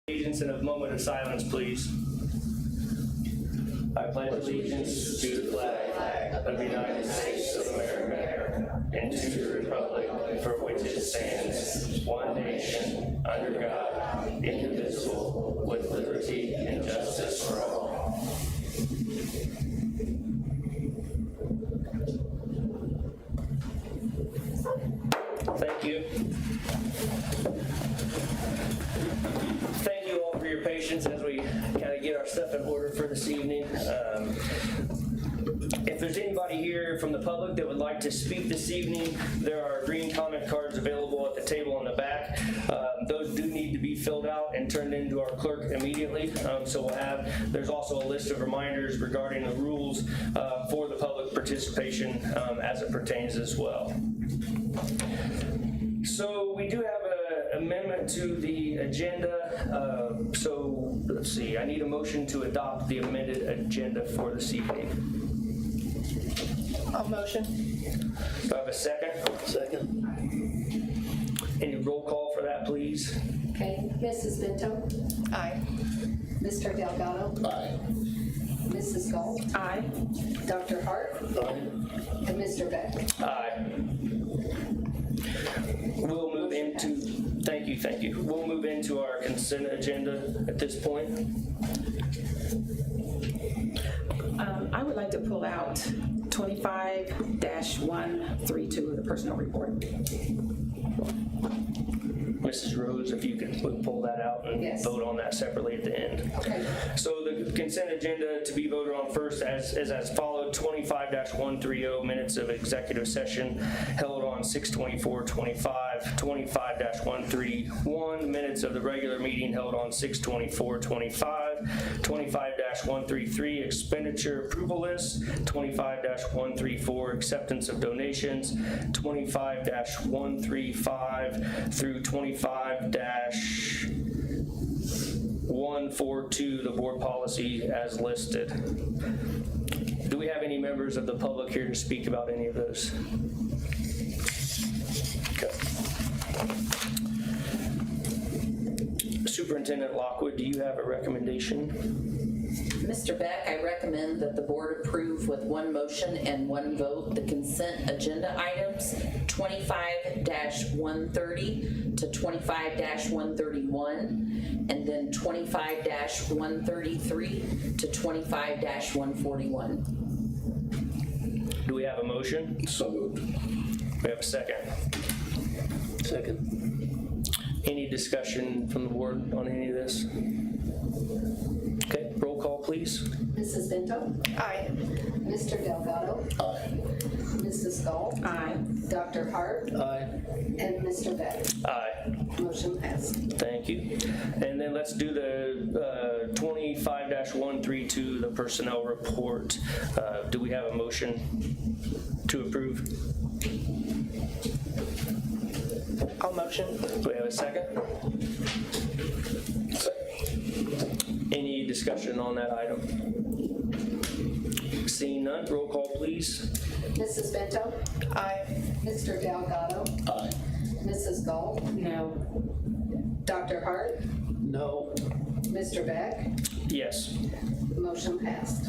Allegiance and a moment of silence, please. I pledge allegiance to the flag of the United States of America and to the republic for which it stands, one nation, under God, indivisible, with liberty and justice for all. Thank you. Thank you all for your patience as we kind of get our stuff in order for this evening. If there's anybody here from the public that would like to speak this evening, there are green comment cards available at the table in the back. Those do need to be filled out and turned into our clerk immediately. So there's also a list of reminders regarding the rules for the public participation as it pertains as well. So we do have an amendment to the agenda. So let's see, I need a motion to adopt the amended agenda for this evening. I'll motion. Do I have a second? Second. Any roll call for that, please? Okay, Mrs. Bento, Aye. Mr. Delgado, Aye. Mrs. Galt, Aye. Dr. Hart, Aye. and Mr. Beck. Aye. We'll move into, thank you. We'll move into our consent agenda at this point. I would like to pull out 25-132 of the personnel report. Mrs. Rose, if you could pull that out and Yes. vote on that separately at the end. Okay. So the consent agenda to be voted on first is as followed: 25-130 minutes of executive session held on 6/24/25, 25-131 minutes of the regular meeting held on 6/24/25, 25-133 expenditure approval list, 25-134 acceptance of donations, 25-135 through 25-142, the board policy as listed. Do we have any members of the public here to speak about any of those? Okay. Superintendent Lockwood, do you have a recommendation? Mr. Beck, I recommend that the board approve with one motion and one vote the consent agenda items 25-130 to 25-131, and then 25-133 to 25-141. Do we have a motion? So moved. We have a second. Second. Any discussion from the board on any of this? Okay, roll call, please. Mrs. Bento, Aye. Mr. Delgado, Aye. Mrs. Galt, Aye. Dr. Hart, Aye. and Mr. Beck. Aye. Motion passed. Thank you. And then let's do the 25-132, the personnel report. Do we have a motion to approve? I'll motion. Do we have a second? Any discussion on that item? Seeing none, roll call, please. Mrs. Bento, Aye. Mr. Delgado, Aye. Mrs. Galt, No. Dr. Hart, No. Mr. Beck. Yes. Motion passed.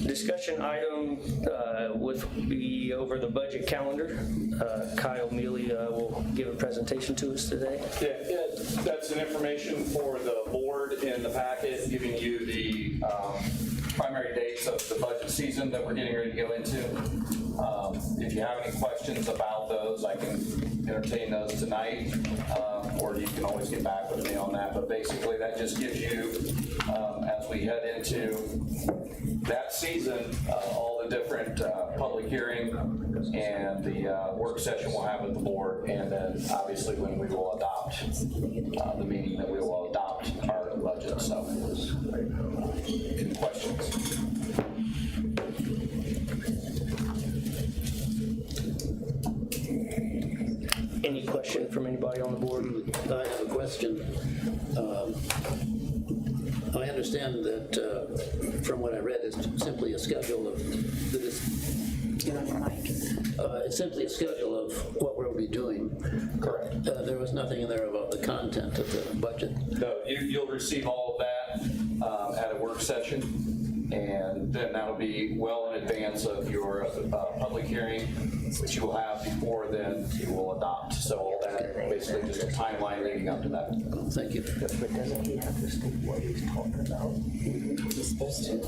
Discussion item would be over the budget calendar. Kyle Mealy will give a presentation to us today. Yeah, that's an information for the board in the packet, giving you the primary dates of the budget season that we're getting ready to go into. If you have any questions about those, I can entertain those tonight, or you can always get back with me on that. But basically, that just gives you, as we head into that season, all the different public hearing and the work session we'll have with the board, and then obviously when we will adopt the meeting that we will adopt our budget. So, any questions? Any question from anybody on the board? I have a question. I understand that from what I read, it's simply a schedule of the get on your mic. It's simply a schedule of what we'll be doing. Correct. There was nothing in there about the content of the budget. No, you'll receive all of that at a work session, and then that'll be well in advance of your public hearing, which you will have before then you will adopt. So all that, basically just a timeline leading up to that. Thank you. But doesn't he have to state what he's talking about? He's supposed to.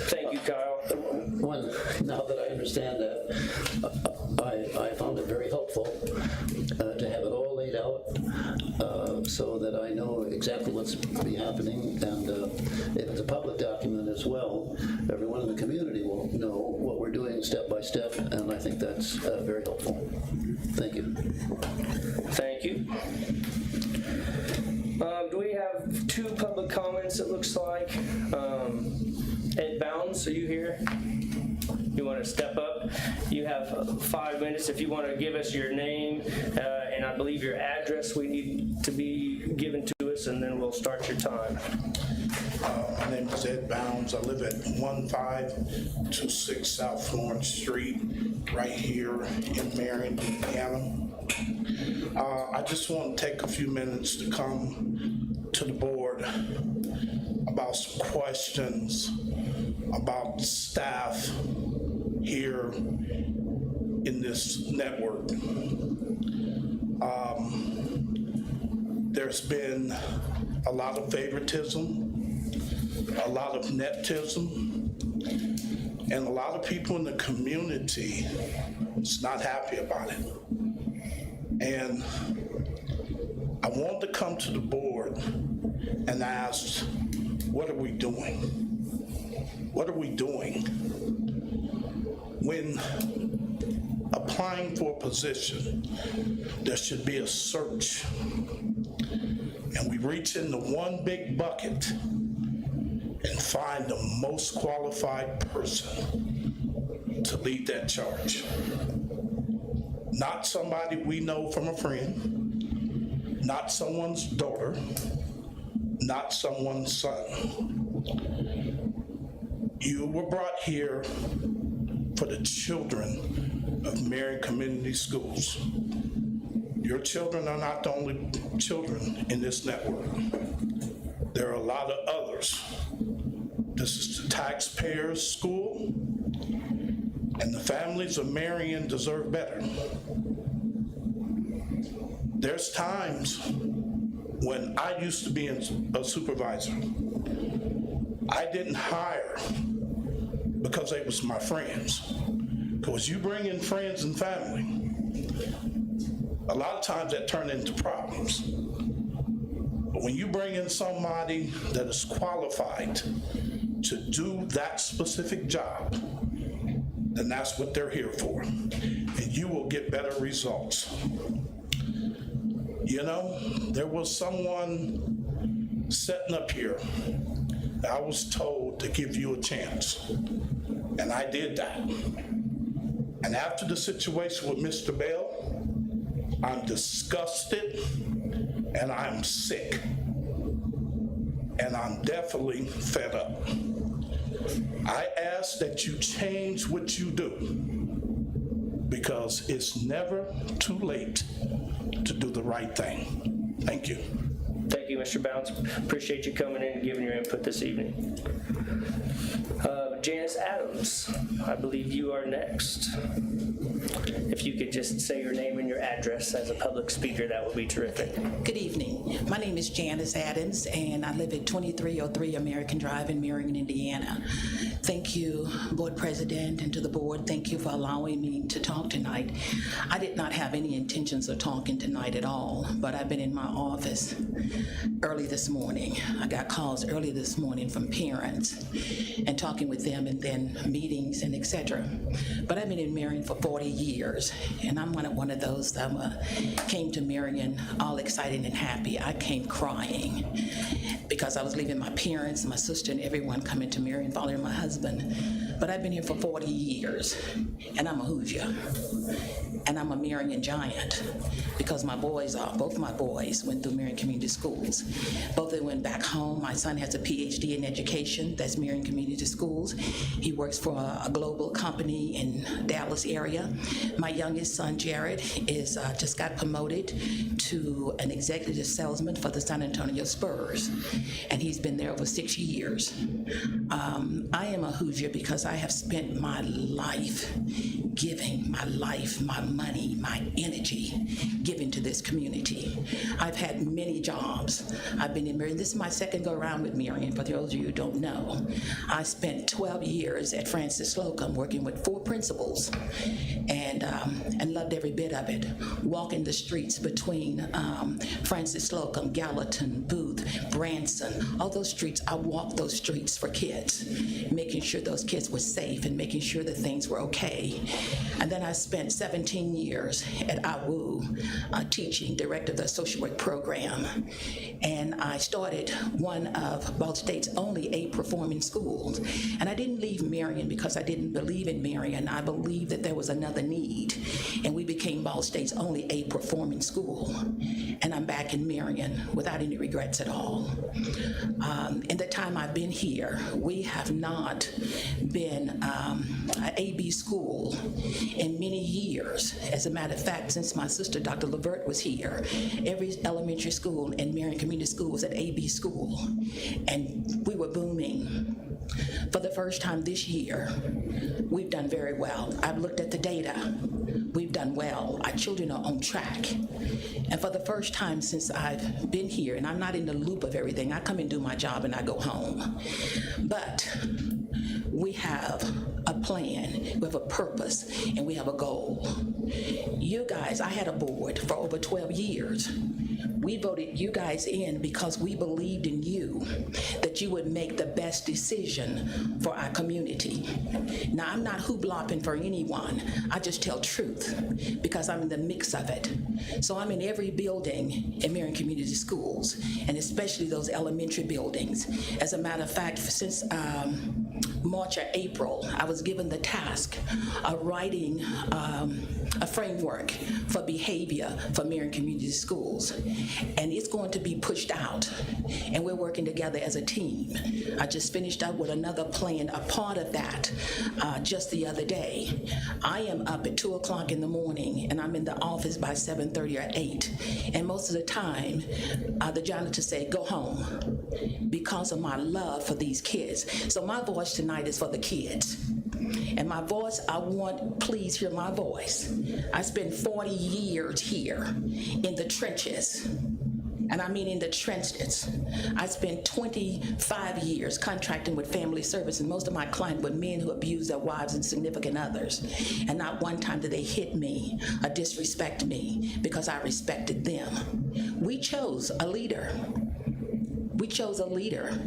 Thank you, Kyle. One, now that I understand that, I found it very helpful to have it all laid out so that I know exactly what's be happening, and if it's a public document as well, everyone in the community will know what we're doing step by step, and I think that's very helpful. Thank you. Thank you. Do we have 2 public comments, it looks like? Ed Bounds, are you here? You want to step up? You have 5 minutes. If you want to give us your name and I believe your address we need to be given to us, and then we'll start your time. My name is Ed Bounds. I live at 1526 South Florence Street, right here in Marion, Indiana. I just want to take a few minutes to come to the board about some questions about staff here in this network. There's been a lot of favoritism, a lot of nepotism, and a lot of people in the community is not happy about it. And I want to come to the board and ask, what are we doing? What are we doing? When applying for a position, there should be a search. And we reach into one big bucket and find the most qualified person to lead that charge. Not somebody we know from a friend, not someone's daughter, not someone's son. You were brought here for the children of Marion Community Schools. Your children are not the only children in this network. There are a lot of others. This is the taxpayers' school, and the families of Marion deserve better. There's times when I used to be a supervisor, I didn't hire because they was my friends. Because you bring in friends and family, a lot of times that turn into problems. But when you bring in somebody that is qualified to do that specific job, then that's what they're here for. And you will get better results. You know, there was someone sitting up here that I was told to give you a chance. And I did that. And after the situation with Mr. Bell, I'm disgusted and I'm sick. And I'm definitely fed up. I ask that you change what you do, because it's never too late to do the right thing. Thank you. Thank you, Mr. Bounds. Appreciate you coming in and giving your input this evening. Janice Adams, I believe you are next. If you could just say your name and your address as a public speaker, that would be terrific. Good evening. My name is Janice Adams, and I live at 2303 American Drive in Marion, Indiana. Thank you, Board President, and to the board, thank you for allowing me to talk tonight. I did not have any intentions of talking tonight at all, but I've been in my office early this morning. I got calls early this morning from parents and talking with them, and then meetings and etc. But I've been in Marion for 40 years, and I'm one of those that came to Marion all excited and happy. I came crying because I was leaving my parents, my sister, and everyone coming to Marion, following my husband. but I've been here for 40 years, and I'm a Hoosier, and I'm a Marion giant, because both my boys went through Marion Community Schools. Both of them went back home. My son has a PhD in education, that's Marion Community Schools. He works for a global company in Dallas area. My youngest son, Jared, is just got promoted to an executive salesman for the San Antonio Spurs, and he's been there over 6 years. I am a Hoosier because I have spent my life giving, my money, my energy, giving to this community. I've had many jobs. I've been in Marion. This is my second go around with Marion, for those of you who don't know. I spent 12 years at Francis Slocum working with 4 principals, and loved every bit of it. Walking the streets between Francis Slocum, Gallatin, Booth, Branson, all those streets. I walked those streets for kids, making sure those kids were safe and making sure that things were okay. And then I spent 17 years at IWU teaching, director of the social work program. And I started one of Ball State's only 8 performing schools. And I didn't leave Marion because I didn't believe in Marion. I believed that there was another need. And we became Ball State's only 8 performing school. And I'm back in Marion without any regrets at all. In the time I've been here, we have not been an AB school in many years. As a matter of fact, since my sister, Dr. Levert, was here, every elementary school in Marion Community School was an AB school, and we were booming. For the first time this year, we've done very well. I've looked at the data. We've done well. Our children are on track. And for the first time since I've been here, and I'm not in the loop of everything, I come and do my job and I go home. But we have a plan, we have a purpose, and we have a goal. You guys, I had a board for over 12 years. We voted you guys in because we believed in you, that you would make the best decision for our community. Now, I'm not hooplopping for anyone. I just tell truth because I'm in the mix of it. So I'm in every building in Marion Community Schools, and especially those elementary buildings. As a matter of fact, since March or April, I was given the task of writing a framework for behavior for Marion Community Schools. And it's going to be pushed out, and we're working together as a team. I just finished up with another plan, a part of that, just the other day. I am up at 2 o'clock in the morning, and I'm in the office by 7:30 or 8. And most of the time, the janitor say, go home, because of my love for these kids. So my voice tonight is for the kids. And my voice, please hear my voice. I spent 40 years here in the trenches. And I mean in the trenches. I spent 25 years contracting with family service, and most of my clients were men who abused their wives and significant others. And not one time did they hit me or disrespect me because I respected them. We chose a leader. We chose a leader.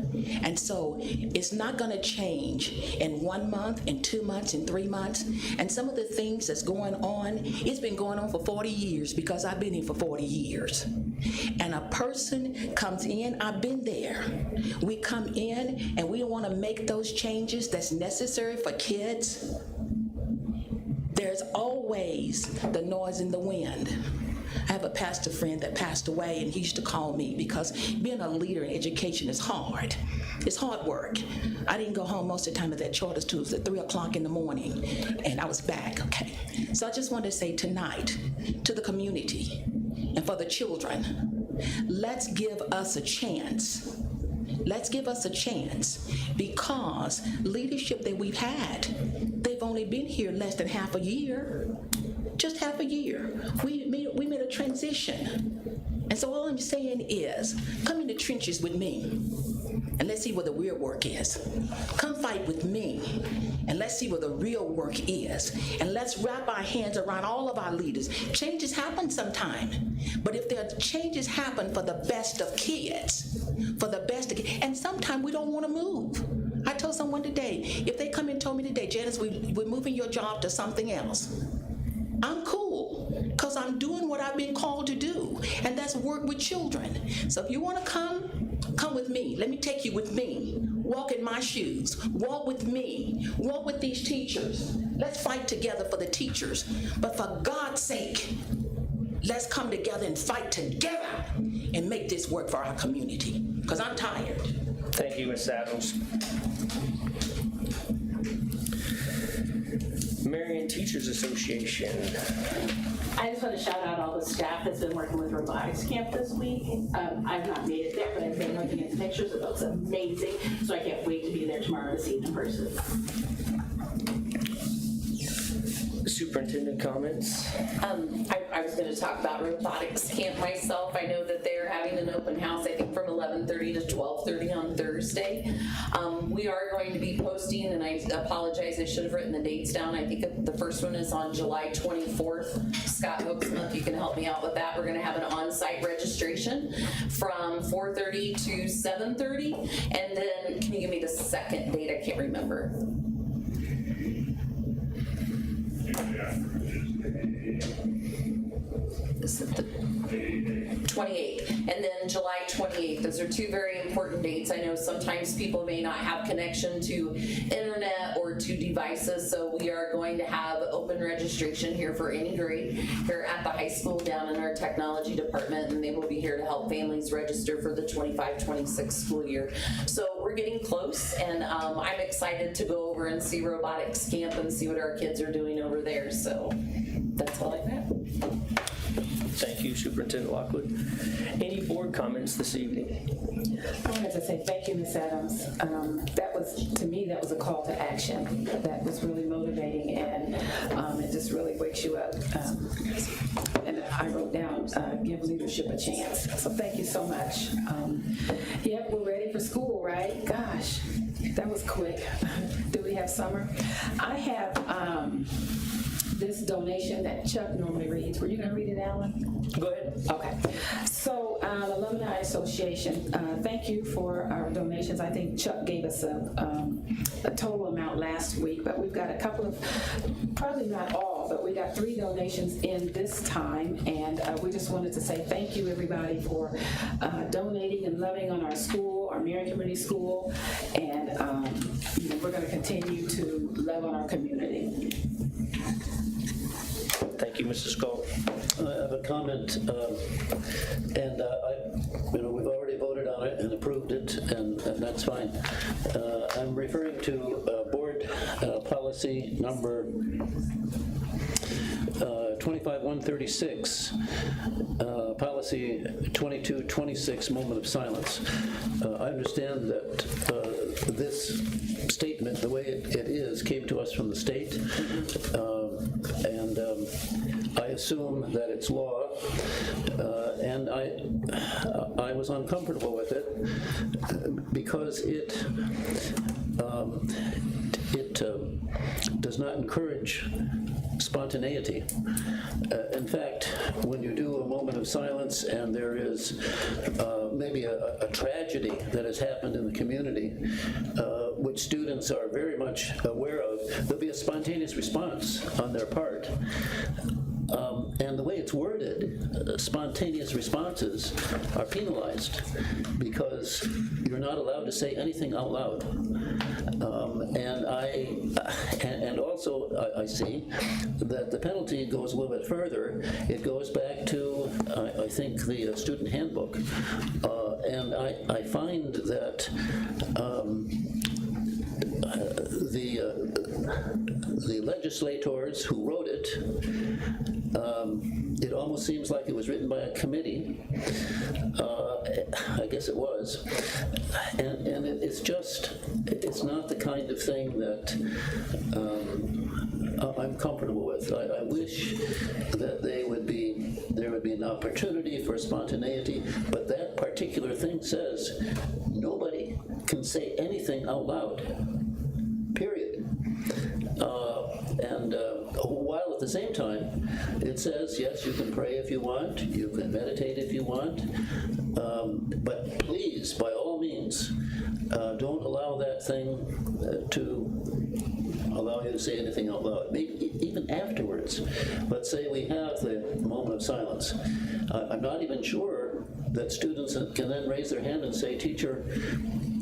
And so it's not going to change in 1 month, in 2 months, in 3 months. And some of the things that's going on, it's been going on for 40 years because I've been here for 40 years. And a person comes in, I've been there. We come in and we want to make those changes that's necessary for kids. There's always the noise in the wind. I have a pastor friend that passed away, and he used to call me because being a leader in education is hard. It's hard work. I didn't go home most of the time at that charter school. It was at 3 o'clock in the morning, and I was back, okay. So I just wanted to say tonight to the community and for the children, let's give us a chance. Let's give us a chance, because leadership that we've had, they've only been here less than half a year. Just half a year. We made a transition. And so all I'm saying is, come in the trenches with me, and let's see where the real work is. Come fight with me, and let's see where the real work is. And let's wrap our hands around all of our leaders. Changes happen sometime, but if the changes happen for the best of kids, and sometimes we don't want to move. I told someone today, if they come and told me today, Janice, we're moving your job to something else, I'm cool, because I'm doing what I've been called to do, and that's work with children. So if you want to come, Come with me. Let me take you with me. Walk in my shoes. Walk with me. Walk with these teachers. Let's fight together for the teachers. But for God's sake, let's come together and fight together and make this work for our community. Because I'm tired. Thank you, Ms. Adams. Marion Teachers Association. I just want to shout out all the staff that's been working with robotics camp this week. I've not made it there, but I've been looking at the pictures. It looks amazing. So I can't wait to be there tomorrow to see it in person. Superintendent comments. I was going to talk about robotics camp myself. I know that they're having an open house, I think from 11:30 to 12:30 on Thursday. We are going to be posting, and I apologize, I should have written the dates down. I think the first one is on July 24th. Scott Hooksman, if you can help me out with that. We're going to have an on-site registration from 4:30 to 7:30. And then, can you give me the second date? I can't remember. Is it the 28th? And then July 28th. Those are two very important dates. I know sometimes people may not have connection to internet or to devices, so we are going to have open registration here for any grade here at the high school down in our technology department, and they will be here to help families register for the 25-26 school year. So we're getting close, and I'm excited to go over and see robotics camp and see what our kids are doing over there. So that's all I have. Thank you, Superintendent Lockwood. Any board comments this evening? I wanted to say thank you, Ms. Adams. That was, to me, that was a call to action. That was really motivating, and it just really wakes you up. And I wrote down, give leadership a chance. So thank you so much. Yep, we're ready for school, right? Gosh, that was quick. Do we have summer? I have this donation that Chuck normally reads. Were you going to read it, Alan? Go ahead. Okay. So, Alumni Association, thank you for our donations. I think Chuck gave us a total amount last week, but we've got a couple of, probably not all, but we got 3 donations in this time, and we just wanted to say thank you, everybody, for donating and loving on our school, our Marion Community School, and you know, we're going to continue to love on our community. Thank you, Mrs. Galt. I have a comment, we've already voted on it and approved it, and that's fine. I'm referring to board policy number 25136, policy 2226, moment of silence. I understand that this statement, the way it is, came to us from the state, and I assume that it's law, and I was uncomfortable with it because it does not encourage spontaneity. In fact, when you do a moment of silence and there is maybe a tragedy that has happened in the community, which students are very much aware of, there'll be a spontaneous response on their part. And the way it's worded, spontaneous responses are penalized because you're not allowed to say anything out loud. And also I see that the penalty goes a little bit further. It goes back to, I think, the student handbook. And I find that the legislators who wrote it, it almost seems like it was written by a committee. I guess it was. And it's not the kind of thing that I'm comfortable with. I wish that there would be an opportunity for spontaneity, but that particular thing says nobody can say anything out loud, period. While at the same time, it says, yes, you can pray if you want, you can meditate if you want, but please, by all means, don't allow that thing to allow you to say anything out loud. Maybe even afterwards. Let's say we have the moment of silence. I'm not even sure that students can then raise their hand and say, teacher,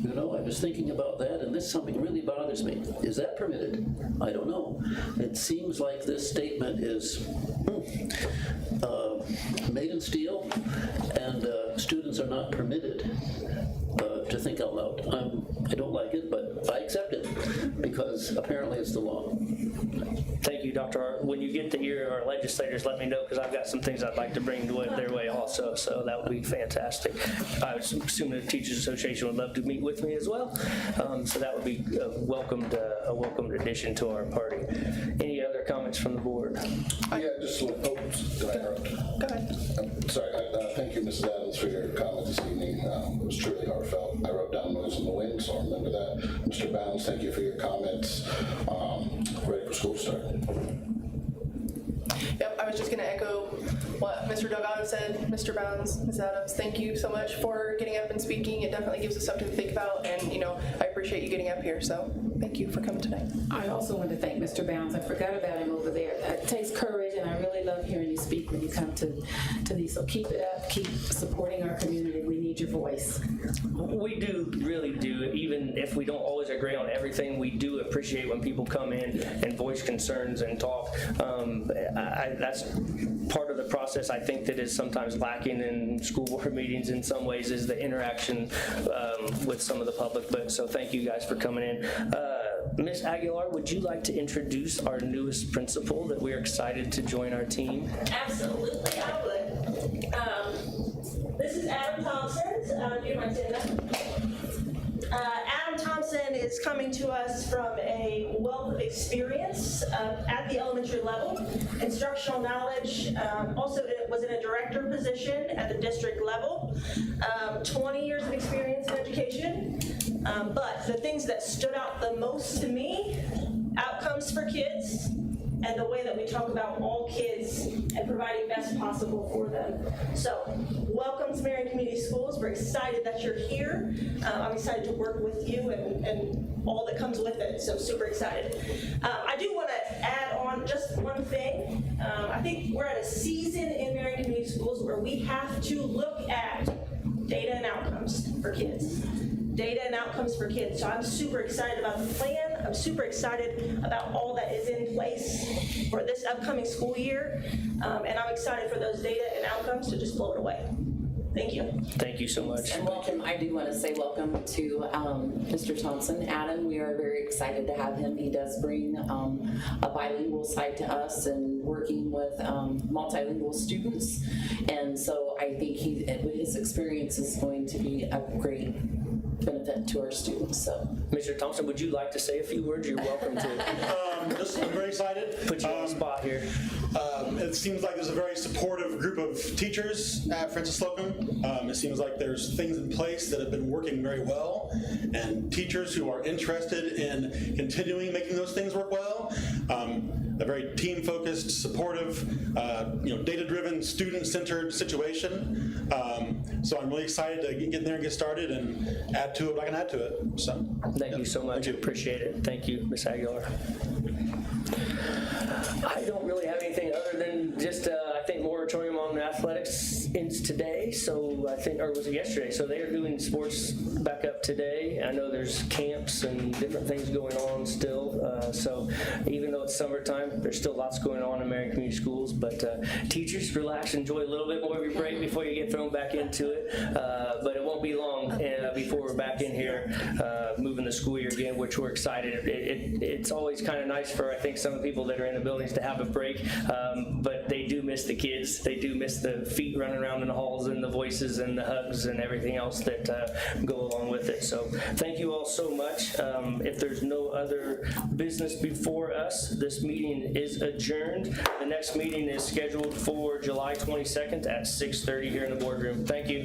you know, I was thinking about that and this something really bothers me. Is that permitted? I don't know. It seems like this statement is made in steel, and students are not permitted to think out loud. I don't like it, but I accept it because apparently it's the law. Thank you, Dr. Hart. When you get to hear our legislators, let me know, because I've got some things I'd like to bring their way also, so that would be fantastic. I would assume the Teachers Association would love to meet with me as well, so that would be a welcomed addition to our party. Any other comments from the board? Yeah, just, did I interrupt? Go ahead. Sorry, thank you, Mrs. Adams, for your comment this evening. It was truly heartfelt. I wrote down Noise in the Wind, so I remember that. Mr. Bounds, thank you for your comments. Ready for school start. Yep, I was just going to echo what Mr. Delgado said. Mr. Bounds, Ms. Adams, thank you so much for getting up and speaking. It definitely gives us something to think about, and you know, I appreciate you getting up here. So thank you for coming tonight. I also want to thank Mr. Bounds. I forgot about him over there. It takes courage, and I really love hearing you speak when you come to these. So keep it up. Keep supporting our community. We need your voice. We do, really do. Even if we don't always agree on everything, we do appreciate when people come in and voice concerns and talk. That's part of the process, I think, that is sometimes lacking in school board meetings in some ways, is the interaction with some of the public. But so thank you guys for coming in. Ms. Aguilar, would you like to introduce our newest principal that we're excited to join our team? Absolutely, I would. This is Adam Thompson. Do you mind saying that? Adam Thompson is coming to us from a wealth of experience at the elementary level, instructional knowledge, also was in a director position at the district level, 20 years of experience in education. But the things that stood out the most to me, outcomes for kids, and the way that we talk about all kids and providing best possible for them. So, welcome to Marion Community Schools. We're excited that you're here. I'm excited to work with you and all that comes with it, so super excited. I do want to add on just one thing. I think we're at a season in Marion Community Schools where we have to look at data and outcomes for kids. Data and outcomes for kids. So I'm super excited about the plan. I'm super excited about all that is in place for this upcoming school year. And I'm excited for those data and outcomes to just blow it away. Thank you. Thank you so much. And welcome, I do want to say welcome to Mr. Thompson. Adam, we are very excited to have him. He does bring a bilingual side to us and working with multilingual students. And so I think his experience is going to be a great benefit to our students. So, Mr. Thompson, would you like to say a few words? You're welcome to. I'm very excited. Put you on the spot here. It seems like there's a very supportive group of teachers at Francis Slocum. It seems like there's things in place that have been working very well, and teachers who are interested in continuing making those things work well. A very team-focused, supportive, data-driven, student-centered situation. So I'm really excited to get in there and get started and add to it what I can add to it. So Thank you so much. Appreciate it. Thank you, Ms. Aguilar. I don't really have anything other than just, I think, moratorium on athletics ends today, so I think, or was it yesterday? So they are doing sports back up today. I know there's camps and different things going on still, so even though it's summertime, there's still lots going on in Marion Community Schools, but teachers, relax, enjoy a little bit more of your break before you get thrown back into it, but it won't be long before we're back in here moving the school year again, which we're excited. It's always kind of nice for, I think, some people that are in the buildings to have a break, but they do miss the kids. They do miss the feet running around in the halls and the voices and the hugs and everything else that go along with it. So thank you all so much. If there's no other business before us, this meeting is adjourned. The next meeting is scheduled for July 22nd at 6:30 here in the boardroom. Thank you.